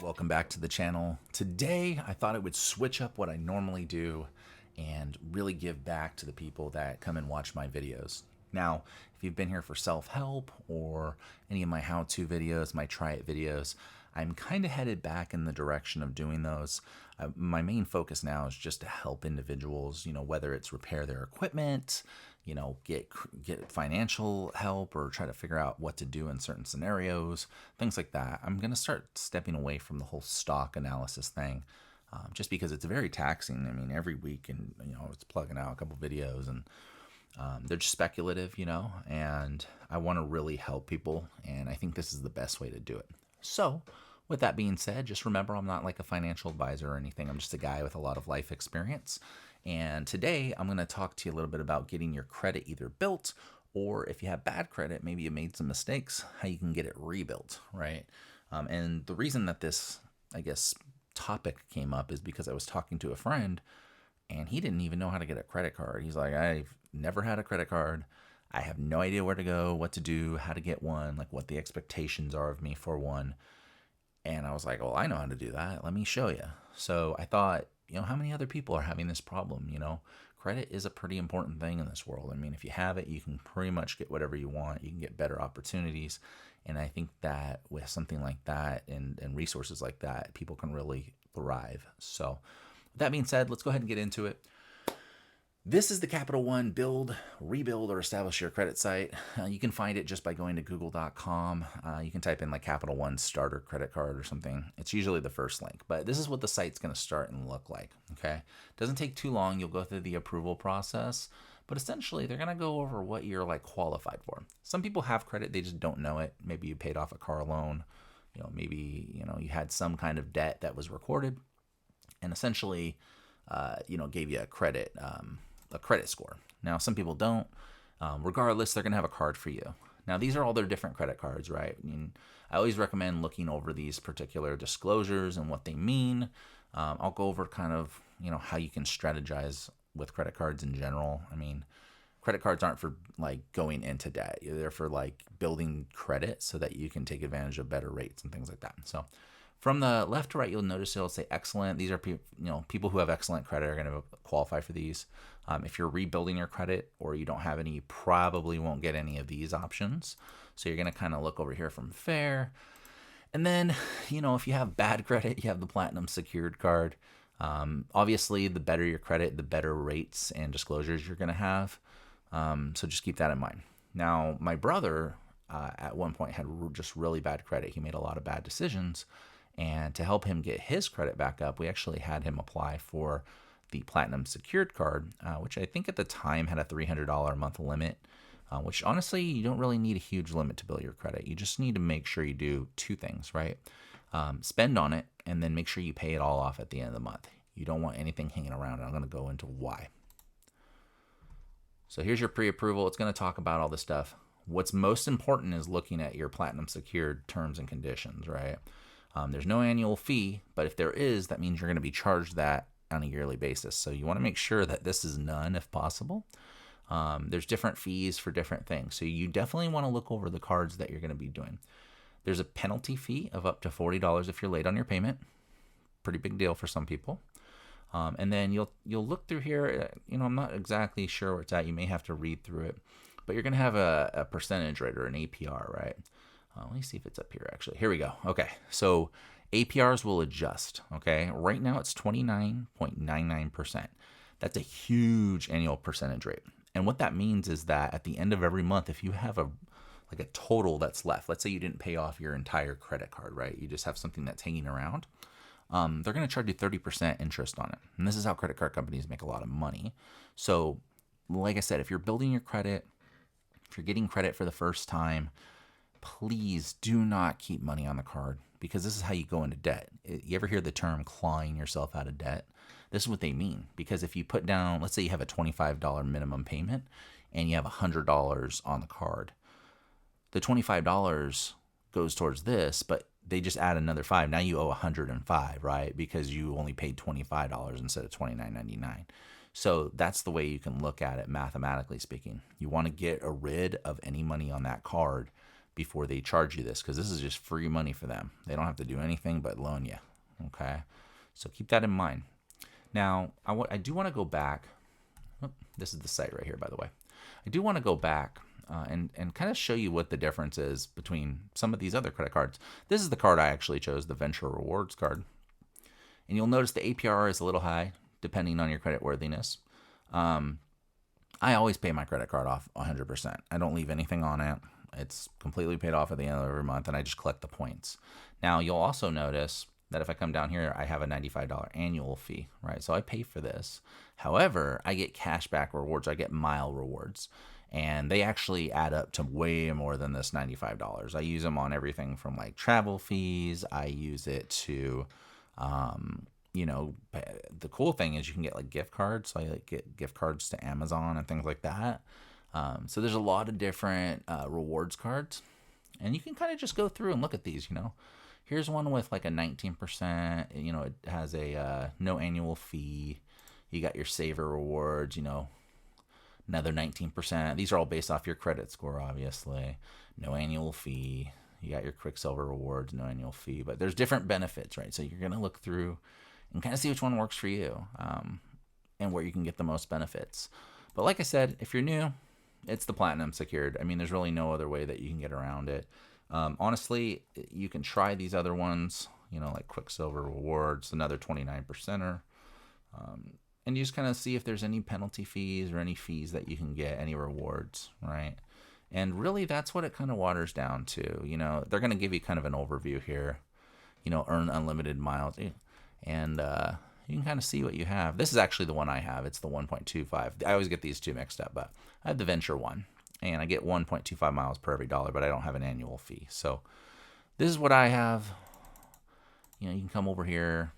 welcome back to the channel. Today, I thought I would switch up what I normally do and really give back to the people that come and watch my videos. Now, if you've been here for self-help or any of my how-to videos, my try-it videos, I'm kind of headed back in the direction of doing those. My main focus now is just to help individuals, whether it's repair their equipment, get financial help or try to figure out what to do in certain scenarios, things like that. I'm going to start stepping away from the whole stock analysis thing, just because it's very taxing. I mean, every week and, it's plugging out a couple videos and they're just speculative, and I want to really help people. And I think this is the best way to do it. So with that being said, just remember, I'm not like a financial advisor or anything. I'm just a guy with a lot of life experience. And today I'm going to talk to you a little bit about getting your credit either built, or if you have bad credit, maybe you made some mistakes, how you can get it rebuilt, right? And the reason that this, topic came up is because I was talking to a friend and he didn't even know how to get a credit card. He's like, I've never had a credit card. I have no idea where to go, what to do, how to get one, like what the expectations are of me for one. And I was like, well, I know how to do that. Let me show you. So I thought, how many other people are having this problem? Credit is a pretty important thing in this world. I mean, if you have it, you can pretty much get whatever you want. You can get better opportunities. And I think that with something like that and resources like that, people can really thrive. So with that being said, let's go ahead and get into it. This is the Capital One Build, Rebuild, or Establish Your Credit site. You can find it just by going to google.com. You can type in like Capital One Starter Credit Card or something. It's usually the first link, but this is what the site's going to start and look like, okay? Doesn't take too long. You'll go through the approval process, but essentially they're going to go over what you're like qualified for. Some people have credit, they just don't know it. Maybe you paid off a car loan, maybe, you had some kind of debt that was recorded and essentially, gave you a credit score. Now, some people don't. Regardless, they're going to have a card for you. Now, these are all their different credit cards, right? I always recommend looking over these particular disclosures and what they mean. I'll go over kind of, how you can strategize with credit cards in general. I mean, credit cards aren't for like going into debt. They're for like building credit so that you can take advantage of better rates and things like that. So from the left to right, you'll notice it'll say excellent. These are people who have excellent credit are going to qualify for these. If you're rebuilding your credit or you don't have any, you probably won't get any of these options. So you're going to kind of look over here from fair. And then, if you have bad credit, you have the platinum secured card. Obviously, the better your credit, the better rates and disclosures you're going to have. So just keep that in mind. Now, my brother at one point had just really bad credit. He made a lot of bad decisions. And to help him get his credit back up, we actually had him apply for the Platinum Secured Card, which I think at the time had a $300 a month limit, which honestly, you don't really need a huge limit to build your credit. You just need to make sure you do two things, right? Spend on it, and then make sure you pay it all off at the end of the month. You don't want anything hanging around, and I'm going to go into why. So here's your pre-approval. It's going to talk about all this stuff. What's most important is looking at your Platinum Secured terms and conditions, right? There's no annual fee, but if there is, that means you're going to be charged that on a yearly basis. So you want to make sure that this is none if possible. There's different fees for different things. So you definitely want to look over the cards that you're going to be doing. There's a penalty fee of up to $40 if you're late on your payment. Pretty big deal for some people. And then you'll look through here. I'm not exactly sure where it's at. You may have to read through it, but you're going to have a percentage rate or an APR, right? Let me see if it's up here, actually. Here we go. Okay, so APRs will adjust, okay? Right now, it's 29.99%. That's a huge annual percentage rate. And what that means is that at the end of every month, if you have a total that's left, let's say you didn't pay off your entire credit card, right? You just have something that's hanging around. They're going to charge you 30% interest on it. And this is how credit card companies make a lot of money. So, like I said, if you're building your credit, if you're getting credit for the first time, please do not keep money on the card, because this is how you go into debt. You ever hear the term clawing yourself out of debt? This is what they mean. Because if you put down, let's say you have a $25 minimum payment and you have $100 on the card, the $25 goes towards this, but they just add another $5. Now you owe $105, right? Because you only paid $25 instead of $29.99. So that's the way you can look at it mathematically speaking. You want to get rid of any money on that card before they charge you this, because this is just free money for them. They don't have to do anything but loan you. Okay, so keep that in mind. Now, I do want to go back. Oh, this is the site right here, by the way. I do want to go back and kind of show you what the difference is between some of these other credit cards. This is the card I actually chose, the Venture Rewards card. And you'll notice the APR is a little high, depending on your credit worthiness. I always pay my credit card off 100%. I don't leave anything on it. It's completely paid off at the end of every month, and I just collect the points. Now, you'll also notice that if I come down here, I have a $95 annual fee, right? So I pay for this. However, I get cashback rewards. I get mile rewards, and they actually add up to way more than this $95. I use them on everything from like travel fees. I use it to, you know, the cool thing is you can get like gift cards. So I like get gift cards to Amazon and things like that. So there's a lot of different rewards cards, and you can kind of just go through and look at these, you know. Here's one with like a 19%, you know, it has a no annual fee. You got your Saver rewards, you know, another 19%. These are all based off your credit score, obviously. No annual fee. You got your Quicksilver rewards, no annual fee. But there's different benefits, right? So you're going to look through and kind of see which one works for you and where you can get the most benefits. But like I said, if you're new, it's the Platinum secured. I mean, there's really no other way that you can get around it. Honestly, you can try these other ones, you know, like Quicksilver rewards, another 29%er. And you just kind of see if there's any penalty fees or any fees that you can get, any rewards, right? And really, that's what it kind of waters down to. You know, they're going to give you kind of an overview here, you know, earn unlimited miles. And you can kind of see what you have. This is actually the one I have. It's the 1.25. I always get these two mixed up, but I have the Venture one. And I get 1.25 miles per every dollar, but I don't have an annual fee. So this is what I have. You know, you can come over here,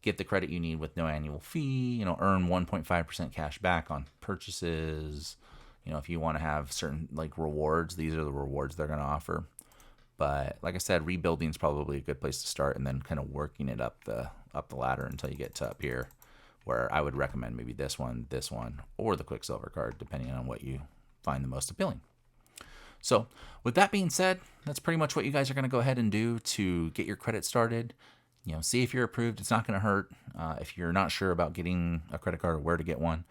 get the credit you need with no annual fee, you know, earn 1.5% cash back on purchases. You know, if you want to have certain like rewards, these are the rewards they're going to offer. But like I said, rebuilding is probably a good place to start, and then kind of working it up the ladder until you get to up here, where I would recommend maybe this one, or the Quicksilver card, depending on what you find the most appealing. So with that being said, that's pretty much what you guys are going to go ahead and do to get your credit started. You know, see if you're approved. It's not going to hurt. If you're not sure about getting a credit card or where to get one,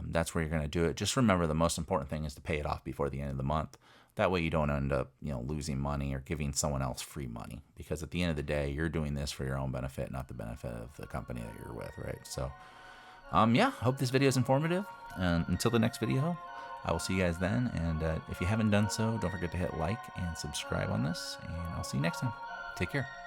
that's where you're going to do it. Just remember, the most important thing is to pay it off before the end of the month. That way you don't end up, you know, losing money or giving someone else free money, because at the end of the day, you're doing this for your own benefit, not the benefit of the company that you're with, right? So yeah, hope this video is informative, and until the next video, I will see you guys then. And if you haven't done so, don't forget to hit like and subscribe on this, and I'll see you next time. Take care.